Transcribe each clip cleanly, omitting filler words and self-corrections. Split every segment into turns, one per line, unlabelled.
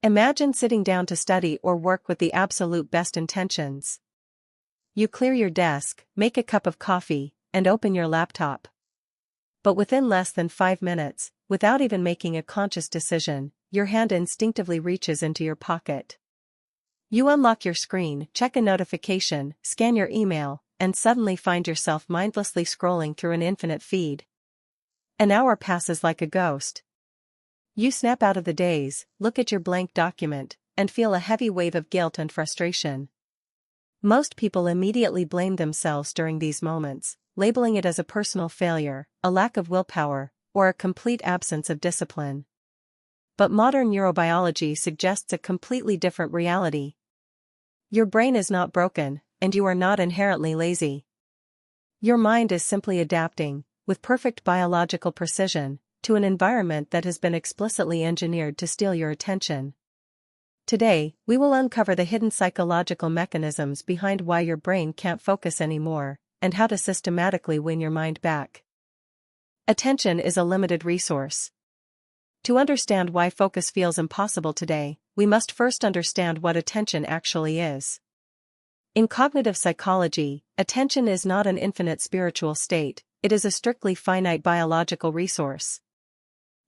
Imagine sitting down to study or work with the absolute best intentions. You clear your desk, make a cup of coffee, and open your laptop. But within less than 5 minutes, without even making a conscious decision, your hand instinctively reaches into your pocket. You unlock your screen, check a notification, scan your email, and suddenly find yourself mindlessly scrolling through an infinite feed. An hour passes like a ghost. You snap out of the daze, look at your blank document, and feel a heavy wave of guilt and frustration. Most people immediately blame themselves during these moments, labeling it as a personal failure, a lack of willpower, or a complete absence of discipline. But modern neurobiology suggests a completely different reality. Your brain is not broken, and you are not inherently lazy. Your mind is simply adapting, with perfect biological precision, to an environment that has been explicitly engineered to steal your attention. Today, we will uncover the hidden psychological mechanisms behind why your brain can't focus anymore, and how to systematically win your mind back. Attention is a limited resource. To understand why focus feels impossible today, we must first understand what attention actually is. In cognitive psychology, attention is not an infinite spiritual state, it is a strictly finite biological resource.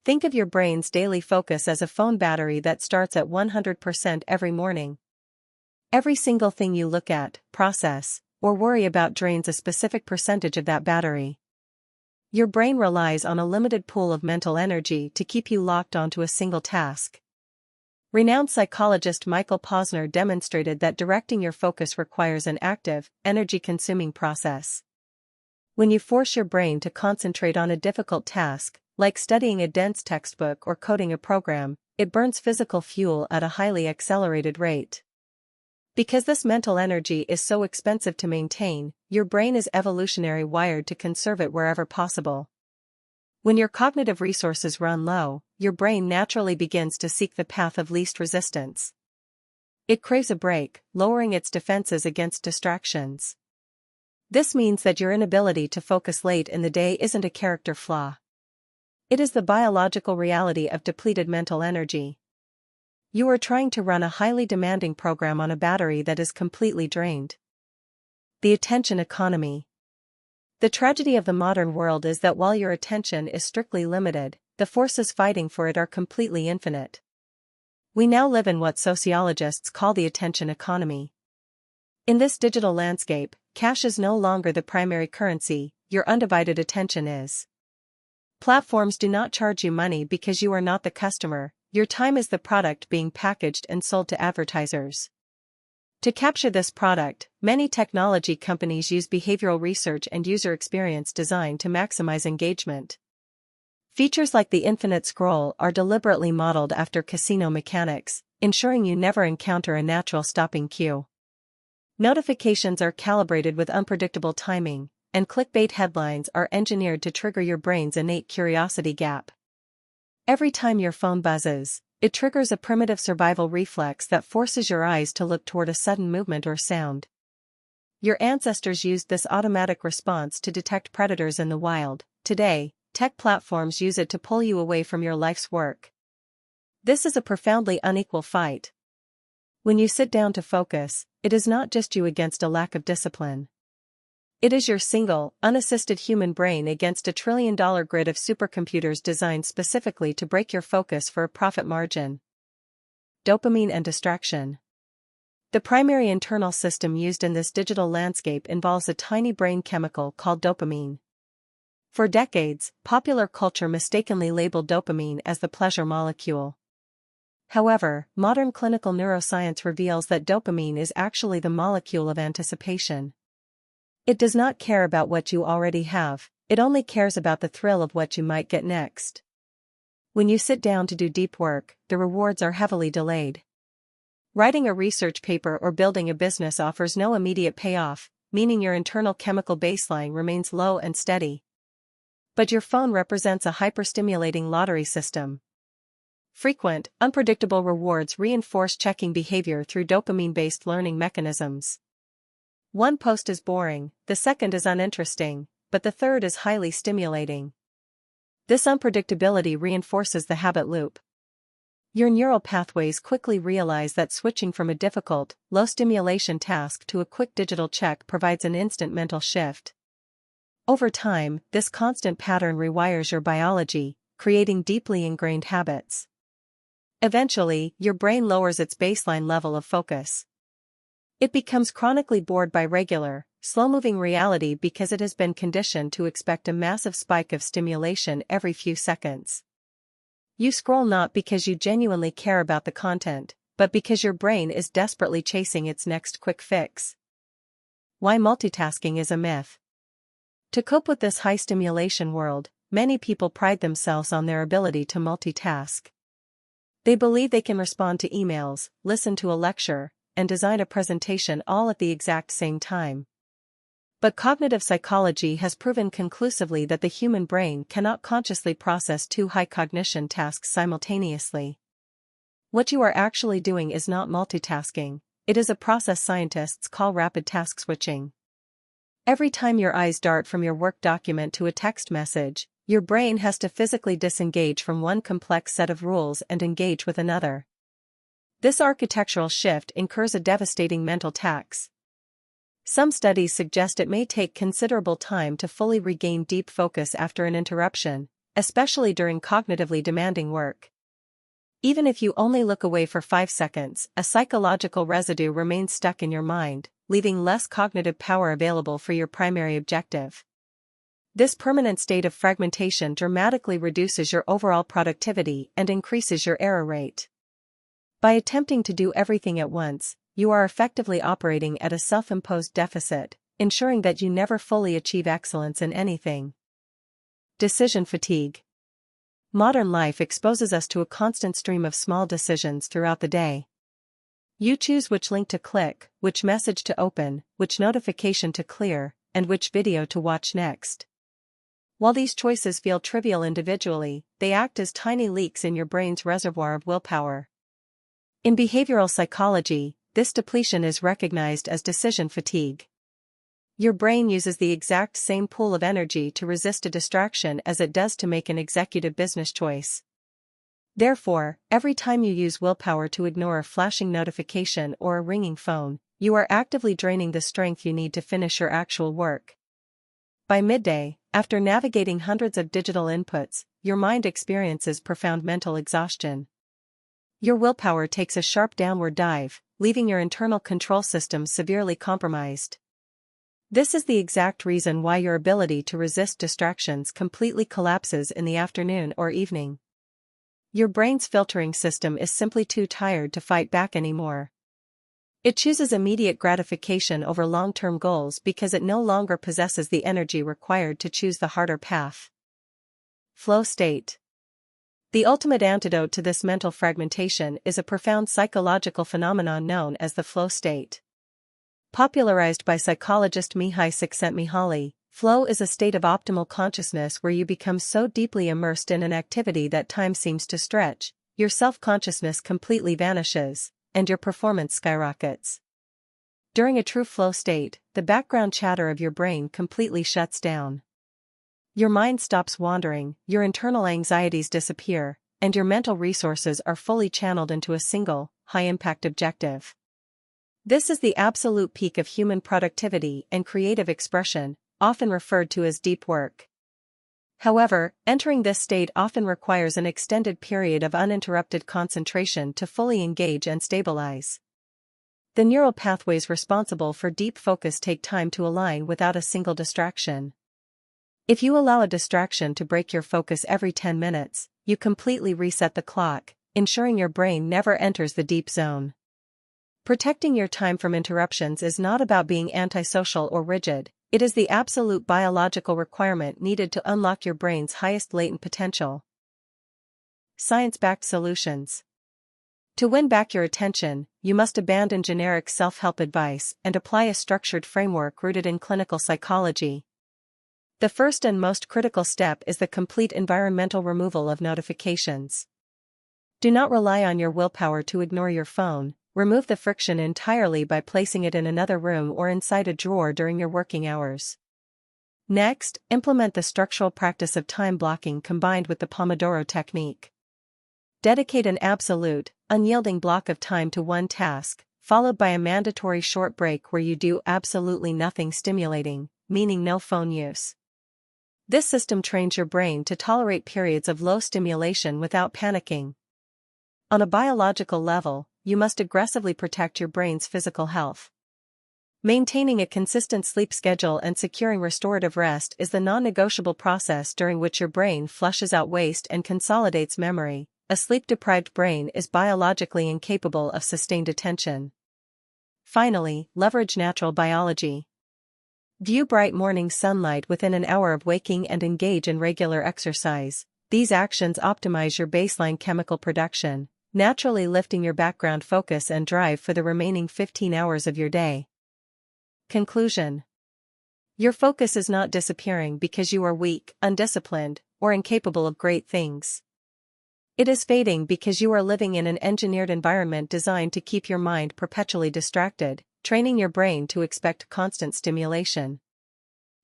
Think of your brain's daily focus as a phone battery that starts at 100% every morning. Every single thing you look at, process, or worry about drains a specific percentage of that battery. Your brain relies on a limited pool of mental energy to keep you locked onto a single task. Renowned psychologist Michael Posner demonstrated that directing your focus requires an active, energy-consuming process. When you force your brain to concentrate on a difficult task, like studying a dense textbook or coding a program, it burns physical fuel at a highly accelerated rate. Because this mental energy is so expensive to maintain, your brain is evolutionarily wired to conserve it wherever possible. When your cognitive resources run low, your brain naturally begins to seek the path of least resistance. It craves a break, lowering its defenses against distractions. This means that your inability to focus late in the day isn't a character flaw. It is the biological reality of depleted mental energy. You are trying to run a highly demanding program on a battery that is completely drained. The attention economy. The tragedy of the modern world is that while your attention is strictly limited, the forces fighting for it are completely infinite. We now live in what sociologists call the attention economy. In this digital landscape, cash is no longer the primary currency, your undivided attention is. Platforms do not charge you money because you are not the customer, your time is the product being packaged and sold to advertisers. To capture this product, many technology companies use behavioral research and user experience design to maximize engagement. Features like the infinite scroll are deliberately modeled after casino mechanics, ensuring you never encounter a natural stopping cue. Notifications are calibrated with unpredictable timing, and clickbait headlines are engineered to trigger your brain's innate curiosity gap. Every time your phone buzzes, it triggers a primitive survival reflex that forces your eyes to look toward a sudden movement or sound. Your ancestors used this automatic response to detect predators in the wild. Today, tech platforms use it to pull you away from your life's work. This is a profoundly unequal fight. When you sit down to focus, it is not just you against a lack of discipline. It is your single, unassisted human brain against a trillion-dollar grid of supercomputers designed specifically to break your focus for a profit margin. Dopamine and distraction. The primary internal system used in this digital landscape involves a tiny brain chemical called dopamine. For decades, popular culture mistakenly labeled dopamine as the pleasure molecule. However, modern clinical neuroscience reveals that dopamine is actually the molecule of anticipation. It does not care about what you already have, it only cares about the thrill of what you might get next. When you sit down to do deep work, the rewards are heavily delayed. Writing a research paper or building a business offers no immediate payoff, meaning your internal chemical baseline remains low and steady. But your phone represents a hyperstimulating lottery system. Frequent, unpredictable rewards reinforce checking behavior through dopamine-based learning mechanisms. One post is boring, the second is uninteresting, but the third is highly stimulating. This unpredictability reinforces the habit loop. Your neural pathways quickly realize that switching from a difficult, low-stimulation task to a quick digital check provides an instant mental shift. Over time, this constant pattern rewires your biology, creating deeply ingrained habits. Eventually, your brain lowers its baseline level of focus. It becomes chronically bored by regular, slow-moving reality because it has been conditioned to expect a massive spike of stimulation every few seconds. You scroll not because you genuinely care about the content, but because your brain is desperately chasing its next quick fix. Why multitasking is a myth. To cope with this high-stimulation world, many people pride themselves on their ability to multitask. They believe they can respond to emails, listen to a lecture, and design a presentation all at the exact same time. But cognitive psychology has proven conclusively that the human brain cannot consciously process two high-cognition tasks simultaneously. What you are actually doing is not multitasking, it is a process scientists call rapid task switching. Every time your eyes dart from your work document to a text message, your brain has to physically disengage from one complex set of rules and engage with another. This architectural shift incurs a devastating mental tax. Some studies suggest it may take considerable time to fully regain deep focus after an interruption, especially during cognitively demanding work. Even if you only look away for 5 seconds, a psychological residue remains stuck in your mind, leaving less cognitive power available for your primary objective. This permanent state of fragmentation dramatically reduces your overall productivity and increases your error rate. By attempting to do everything at once, you are effectively operating at a self-imposed deficit, ensuring that you never fully achieve excellence in anything. Decision fatigue. Modern life exposes us to a constant stream of small decisions throughout the day. You choose which link to click, which message to open, which notification to clear, and which video to watch next. While these choices feel trivial individually, they act as tiny leaks in your brain's reservoir of willpower. In behavioral psychology, this depletion is recognized as decision fatigue. Your brain uses the exact same pool of energy to resist a distraction as it does to make an executive business choice. Therefore, every time you use willpower to ignore a flashing notification or a ringing phone, you are actively draining the strength you need to finish your actual work. By midday, after navigating hundreds of digital inputs, your mind experiences profound mental exhaustion. Your willpower takes a sharp downward dive, leaving your internal control system severely compromised. This is the exact reason why your ability to resist distractions completely collapses in the afternoon or evening. Your brain's filtering system is simply too tired to fight back anymore. It chooses immediate gratification over long-term goals because it no longer possesses the energy required to choose the harder path. Flow state. The ultimate antidote to this mental fragmentation is a profound psychological phenomenon known as the flow state. Popularized by psychologist Mihai Csikszentmihalyi, flow is a state of optimal consciousness where you become so deeply immersed in an activity that time seems to stretch, your self-consciousness completely vanishes, and your performance skyrockets. During a true flow state, the background chatter of your brain completely shuts down. Your mind stops wandering, your internal anxieties disappear, and your mental resources are fully channeled into a single, high-impact objective. This is the absolute peak of human productivity and creative expression, often referred to as deep work. However, entering this state often requires an extended period of uninterrupted concentration to fully engage and stabilize. The neural pathways responsible for deep focus take time to align without a single distraction. If you allow a distraction to break your focus every 10 minutes, you completely reset the clock, ensuring your brain never enters the deep zone. Protecting your time from interruptions is not about being antisocial or rigid. It is the absolute biological requirement needed to unlock your brain's highest latent potential. Science-backed solutions. To win back your attention, you must abandon generic self-help advice and apply a structured framework rooted in clinical psychology. The first and most critical step is the complete environmental removal of notifications. Do not rely on your willpower to ignore your phone. Remove the friction entirely by placing it in another room or inside a drawer during your working hours. Next, implement the structural practice of time blocking combined with the Pomodoro technique. Dedicate an absolute, unyielding block of time to one task, followed by a mandatory short break where you do absolutely nothing stimulating, meaning no phone use. This system trains your brain to tolerate periods of low stimulation without panicking. On a biological level, you must aggressively protect your brain's physical health. Maintaining a consistent sleep schedule and securing restorative rest is the non-negotiable process during which your brain flushes out waste and consolidates memory. A sleep-deprived brain is biologically incapable of sustained attention. Finally, leverage natural biology. View bright morning sunlight within an hour of waking and engage in regular exercise. These actions optimize your baseline chemical production, naturally lifting your background focus and drive for the remaining 15 hours of your day. Conclusion. Your focus is not disappearing because you are weak, undisciplined, or incapable of great things. It is fading because you are living in an engineered environment designed to keep your mind perpetually distracted, training your brain to expect constant stimulation.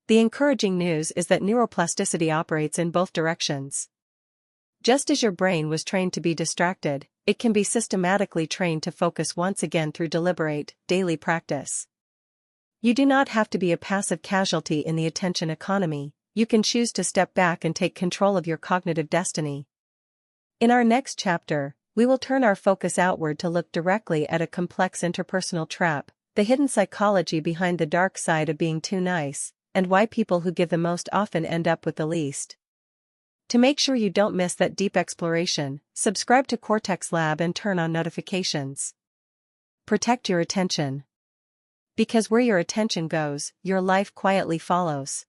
The encouraging news is that neuroplasticity operates in both directions. Just as your brain was trained to be distracted, it can be systematically trained to focus once again through deliberate, daily practice. You do not have to be a passive casualty in the attention economy. You can choose to step back and take control of your cognitive destiny. In our next chapter, we will turn our focus outward to look directly at a complex interpersonal trap, the hidden psychology behind the dark side of being too nice, and why people who give the most often end up with the least. To make sure you don't miss that deep exploration, subscribe to Cortex Lab and turn on notifications. Protect your attention. Because where your attention goes, your life quietly follows.